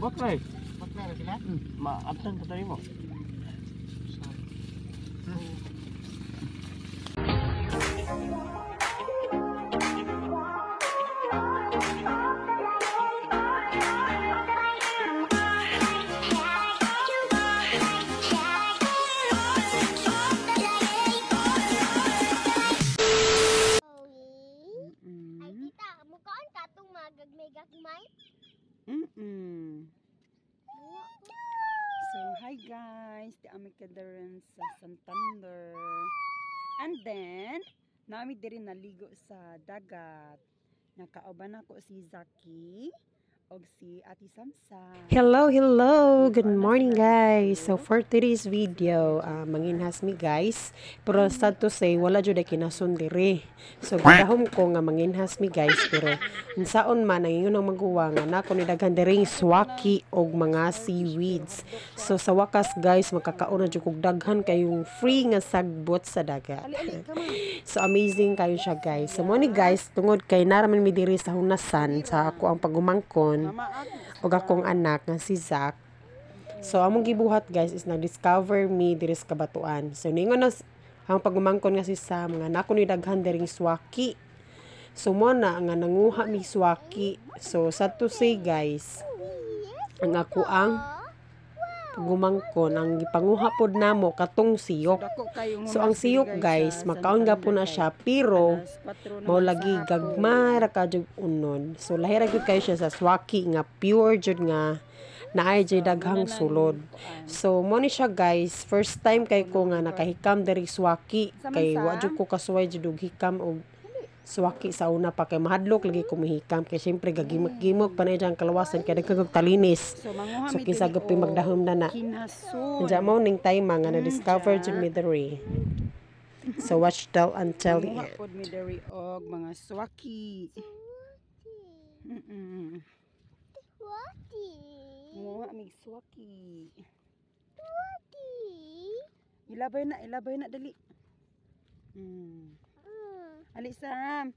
Bakray. Bakla na sila? Maabtan ka tayo mo. So, hi guys, di ami kadaron sa Santander. And then, naami diri naligo sa dagat. Nakauban ako si Zaki og si Ate Samsa. Hello, good morning guys. So for today's video, manginhas mi guys. Pero sad to say, wala jud ay kinasun diri. So gidahom ko nga manginhas mi guys, pero unsaon man ang ingon maghuwa nga nako ni daghan diring swaki og mga seaweeds. So sa wakas guys, makakaon na jud kog daghan kayong free nga sagbot sa dagat. So amazing kayo siya guys. So mo ni guys, tungod kay naraman mi diri sa hunasan sa ako ang pagumangkon og akong anak nga si Zach. So among gibuhat guys is nag-discover mi diri sa kabatuan. So ningon na ang pagumangkon nga si Sam nga nako ni daghan diring swaki. So mo na nga nanguha mi swaki. So sad to say guys, ang ako ang pagumangkon ang gipanguha pod namo katong siyok. So ang siyok guys, makaon gapon na siya pero mao lagi gagmay ra ka jud unon. So lahi ra gyud kayo siya sa swaki nga pure jud nga naay jud daghang sulod. So mo ni siya guys, first time kay ko nga nakahikam diri swaki kay wa jud ko kasuway jud og hikam og swaki sa una pa kay mahadlok lagi ko mahikam kay syempre gagimok-gimok pa na diyang kalawasan kay dagkag talinis. So kinsa gapi magdahom na Nandiyan mo ning time nga na-discover jud mi diri. So watch tell and tell you. Pod mi diri og mga swaki. Mga mig swaki. Ilabay na dali. Ali Sam.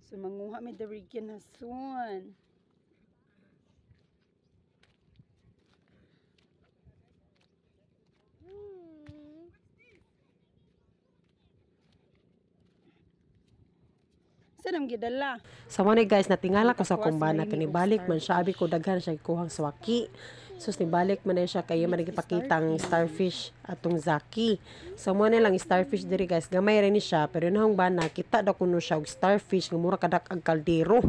So manguha mi diri kinason. Sanam gidala. So mo ni guys, natingala ko sa kumbana kanibalik man siya abi ko daghan siya kuhang swaki. So nibalik man na siya kay man nagipakita ang starfish atong Zaki. So mo ni lang starfish diri guys, gamay ra ni siya pero nahong bana kita daw kuno siya og starfish nga mura kadak ang kaldero.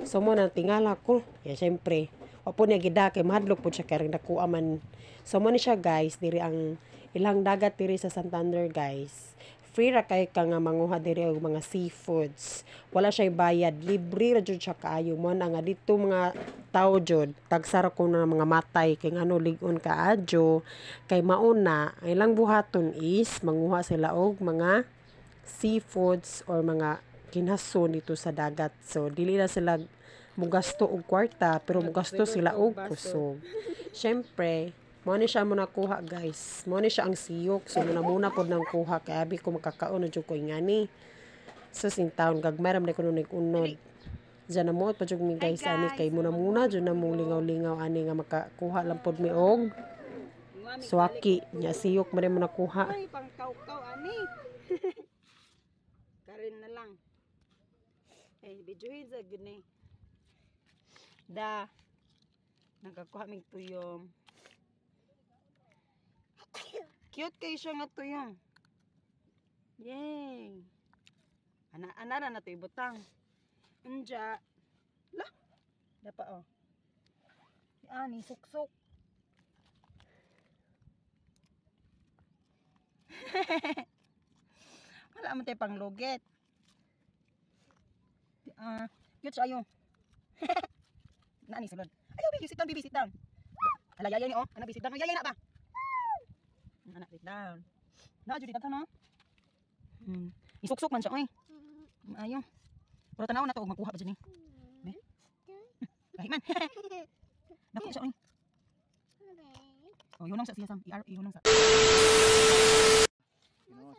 So mo na tingala ko, ya syempre opo niya gida kay mahadlok pud siya kay nakuha man. So mo ni siya guys, diri ang ilang dagat diri sa Santander guys. Free ra kay ka nga manguha diri og mga seafoods. Wala siya bayad, libre ra jud siya kaayo mo na nga dito mga tao jud tagsara ko na mga matay kay ngano lig-on kaadyo kay mauna ang ilang buhaton is manguha sila og mga seafoods or mga kinhason dito sa dagat. So dili na sila mugasto og kwarta pero mugasto sila og kusog. Syempre mo ni siya mo nakuha guys. Mo ni siya ang siyok. So muna pod nang kuha kay abi ko makakaon na jud ko ngani. So sintawon gagmay ram na kuno nag-unod. Diyan na mo pa jud mi guys ani kay muna jud na mong lingaw-lingaw ani nga makakuha lang pod mi og swaki nya siyok man mo nakuha. Ay pang kaw-kaw ani. Karin na lang. Videohin sa gani. Nagakuha mig tuyong. Cute kayo siya nga tuyong. Yay! Ana na ito ibutang. Unja. La! Dapa oh. Ani, suksok. Wala mo tayo pang luget. Cute siya yung. Nani, sulod. Ayaw, baby, sit down. Ala, yaya ni oh. Ana, sit down. Yaya na ba? Anak, sit down. Na, jud dito no. Isuksok man siya oy. Ayo. Pero tanaw na to og magkuha pa dyan eh. Be. Kahit man. Dako siya oy. Oh, yun ang sa siya sam. Yun ang sa.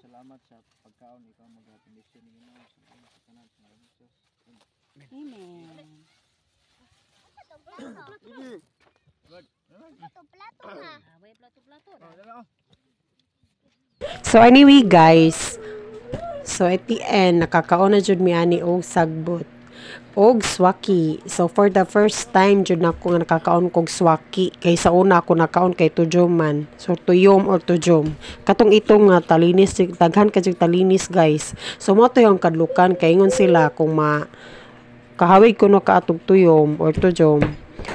Salamat sa pagkaon ikaw mag-condition. Amen. So anyway guys, so at the end nakakaon na jud mi ani og sagbot og swaki. So for the first time jud nako nga nakakaon kog swaki kay sa una ako nakaon kay tujom man. So tuyom or tujom. Katong itong nga talinis daghan ka jud talinis guys. So mo to yung kadlukan kay ingon sila kung kahawig kuno ka atog tuyom or tujom.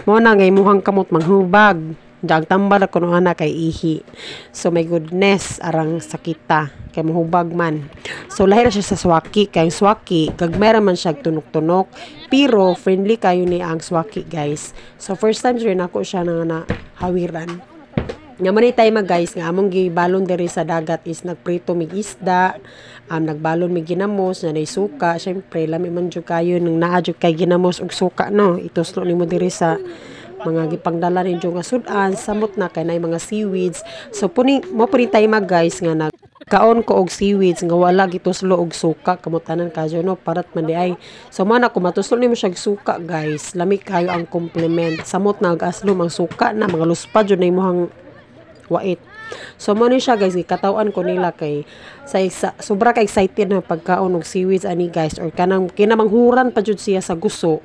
Mo na ngay muhang kamot manghubag. Diag tambal ako nung anak kay ihi. So my goodness, arang sakita kay mahubag man. So lahir siya sa swaki kay swaki gagmera man siya tunok-tunok pero friendly kayo ni ang swaki guys. So first time rin ako siya na hawiran. Nga man tayo guys nga among gibalon diri sa dagat is nagprito mig isda, nagbalon mig ginamos na suka. Syempre lami man jud kayo nang naa jud kay ginamos ug suka no. Ituslo nimo diri sa mga gipangdala ninyo nga sudan, samot na kay nay mga seaweeds. So mo puni tayo guys nga nagkaon ko og seaweeds nga wala gituslo og suka kamutanan kadyo no parat man di ay. So man ako matuslo nimo siya suka guys, lami kayo ang compliment. Samot na aslom ang suka na mga luspad jud na imong wait. So mo ni siya guys, gikatawan ko nila kay sobra ka excited na pagkaon og seaweeds ani guys or kanang kinamanghuran pa jud siya sa guso.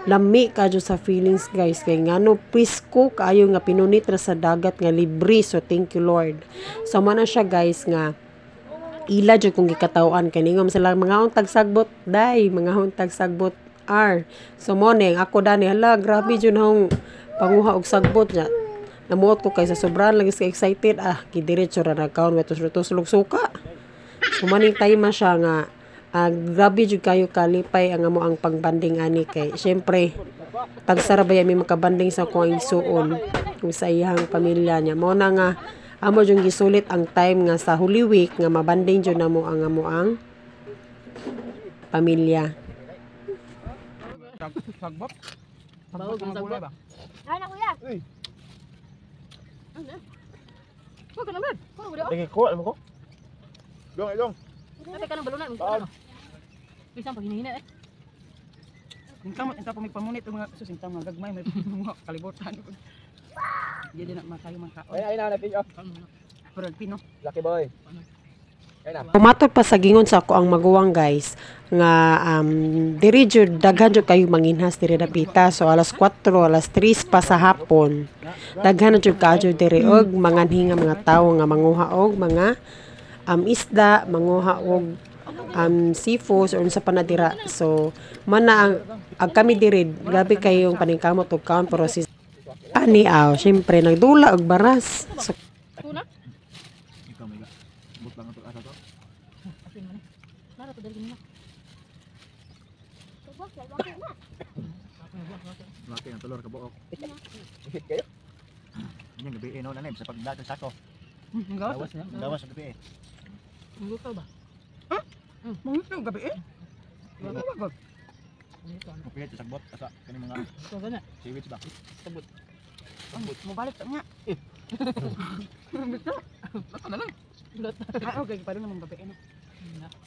Lami ka jud sa feelings guys kay ngano presko kaayo nga pinunit ra sa dagat nga libre. So thank you Lord. So man siya guys nga ila jud kung gikatawan kay ningom sila mga untag sagbot day mga untag sagbot are. So mo ning ako dani hala grabe jud hong panguha og sagbot nya. Namuot ko kay sa sobrang lagi sa excited gidiretso ra nagkaon wetos-wetos suka. So maning time siya nga grabe jud kayo kalipay ang amo ang pangbanding ani kay syempre tagsara ba mi makabanding sa kuang isuon kung sa iyang pamilya niya mo na nga amo jud gisulit ang time nga sa Holy Week nga mabanding jud namo ang amo ang pamilya. Sagbot. Bawog ang sagbot. Ana kuya. Ko ka naman. Ko udah. Lagi kuat mo ko. Dong. Tapi kanang balunan mo. Bisa pag hinihina eh. Ingkamot ang kapamig pamunit ang mga susintang mga gagmay may mga kalibutan. Di na makayo man ka. Ay na pick up. Pero pino. Lucky boy. Ay na. Pumatod pa sa gingon sa ako ang maguwang guys nga diri jud daghan jud kayo manginhas diri dapita. So alas 4 alas 3 pa sa hapon daghan jud kayo diri og manganhinga mga tawo nga manguha og mga isda, manguha og seafood or unsa pa na dira. So man na ang kami diri grabe kayong paningkamot og kaon pero si ani syempre nagdula og baras. So Tuna? Ikaw may butang ato asa to. Apin man. Nara to dali nila. Laki ang tulor ka buok. Kayo? Inyong gabi no nanay sa pagdagan sako. Gawas na. Gawas sa gabi. Luto ba? Mangit yung gabi eh. Wag. Kupilit sa sagbot asa kani mga Ito gana. seaweeds ba? Sabot. Mo balik ta nga. Basta na lang. Okay, palo naman gabi eh.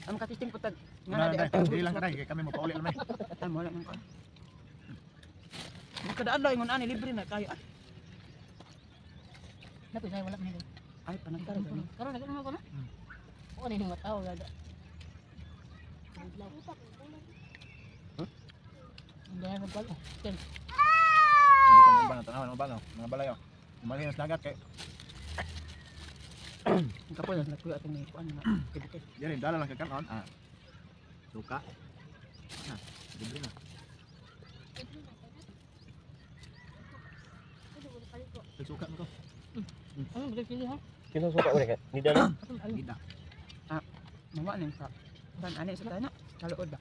Ang katisting putag. Nga dili lang kanay kay kami mo pauli lang may. Mo wala man ko. Kadaan daw ingon ani libre na kayo. Napi say wala man. Ay panagkaro gani. Karon nagano ko na. O ni mga tao gada. Hindi na pala. Ken. Hindi ka mga tanaw mga balayo. Umalin sa dagat kay Ang kapon na kuya atong ni kuan na. Kidike. dili dala lang kay kanon. Suka. Libre na. Suka mo to. Ano ba pili ha? Kinsa suka uli kay? Ni dala. Gida. Mawa ning ka. Kan ani sa tana. Kaluod ba?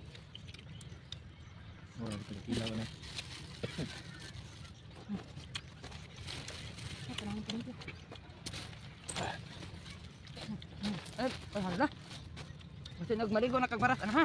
Oh, kita na. Hala. Kasi nagmaligo na kag baras ana ha.